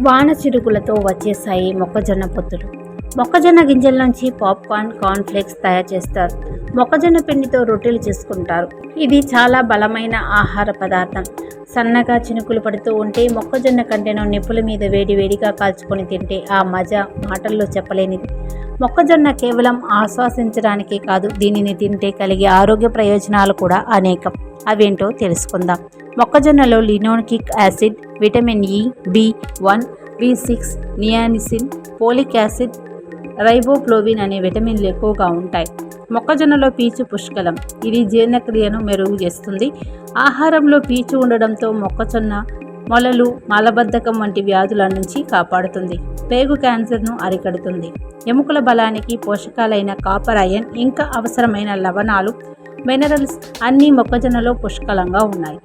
వాన చిరుకులతో వచ్చేసాయి మొక్కజొన్న పొత్తులు. మొక్కజొన్న గింజల నుంచి పాప్కార్న్, కార్న్ఫ్లేక్స్ తయారు చేస్తారు. మొక్కజొన్న పిండితో రొట్టెలు చేసుకుంటారు. ఇది చాలా బలమైన ఆహార పదార్థం. సన్నగా చినుకులు పడుతూ ఉంటే మొక్కజొన్న కంటెను నిప్పుల మీద వేడివేడిగా కాల్చుకొని తింటే ఆ మజా మాటల్లో చెప్పలేనిది. మొక్కజొన్న కేవలం ఆస్వాదించడానికే కాదు, దీనిని తింటే కలిగే ఆరోగ్య ప్రయోజనాలు కూడా అనేకం. అవేంటో తెలుసుకుందాం. మొక్కజొన్నలో linoleic acid, vitamin E, B one, బి6, నియాసిన్, ఫోలిక్ యాసిడ్, రైబోఫ్లోవిన్ అనే విటమిన్లు ఎక్కువగా ఉంటాయి. మొక్కజొన్నలో పీచు పుష్కలం. ఇది జీర్ణక్రియను మెరుగు చేస్తుంది. ఆహారంలో పీచు ఉండడంతో మొక్కజొన్న మొలలు, మలబద్ధకం వంటి వ్యాధుల నుంచి కాపాడుతుంది. పేగు క్యాన్సర్ను అరికడుతుంది. ఎముకల బలానికి పోషకాలైన కాపర్, ఐరన్, ఇంకా అవసరమైన లవణాలు, మినరల్స్ అన్నీ మొక్కజొన్నలో పుష్కలంగా ఉన్నాయి.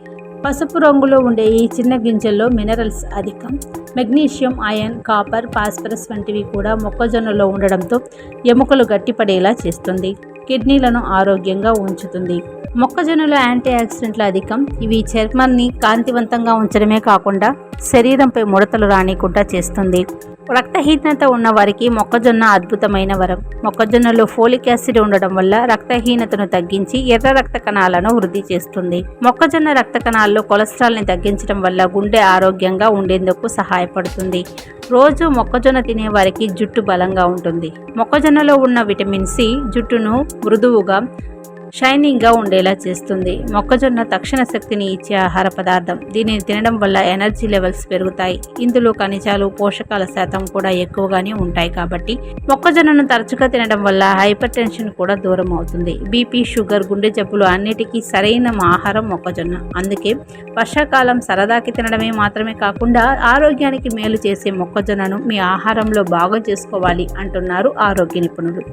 పసుపు రంగులో ఉండే ఈ చిన్న గింజల్లో మినరల్స్ అధికం. మెగ్నీషియం, ఐరన్, కాపర్, ఫాస్ఫరస్ వంటివి కూడా మొక్కజొన్నలో ఉండడంతో ఎముకలు గట్టిపడేలా చేస్తుంది. కిడ్నీలను ఆరోగ్యంగా ఉంచుతుంది. మొక్కజొన్నలో యాంటీ ఆక్సిడెంట్లు అధికం. ఇవి చర్మాన్ని కాంతివంతంగా ఉంచడమే కాకుండా శరీరంపై ముడతలు రానికుండా చేస్తుంది. రక్తహీనత ఉన్న వారికి మొక్కజొన్న అద్భుతమైన వరం. మొక్కజొన్నలో ఫోలిక్ యాసిడ్ ఉండడం వల్ల రక్తహీనతను తగ్గించి ఎర్ర రక్త కణాలను వృద్ధి చేస్తుంది. మొక్కజొన్న రక్త కణాల్లో కొలెస్ట్రాల్ని తగ్గించడం వల్ల గుండె ఆరోగ్యంగా ఉండేందుకు సహాయపడుతుంది. రోజు మొక్కజొన్న తినే వారికి జుట్టు బలంగా ఉంటుంది. మొక్కజొన్నలో ఉన్న విటమిన్ సి జుట్టును మృదువుగా, షైనింగ్గా ఉండేలా చేస్తుంది. మొక్కజొన్న తక్షణ శక్తిని ఇచ్చే ఆహార పదార్థం. దీనిని తినడం వల్ల ఎనర్జీ లెవెల్స్ పెరుగుతాయి. ఇందులో ఖనిజాలు, పోషకాల శాతం కూడా ఎక్కువగానే ఉంటాయి కాబట్టి మొక్కజొన్నను తరచుగా తినడం వల్ల హైపర్ టెన్షన్ కూడా దూరం అవుతుంది. బీపీ, షుగర్, గుండె జబ్బులు అన్నిటికీ సరైన ఆహారం మొక్కజొన్న. అందుకే వర్షాకాలం సరదాకి తినడమే మాత్రమే కాకుండా ఆరోగ్యానికి మేలు చేసే మొక్కజొన్నను మీ ఆహారంలో భాగం చేసుకోవాలి అంటున్నారు ఆరోగ్య నిపుణులు.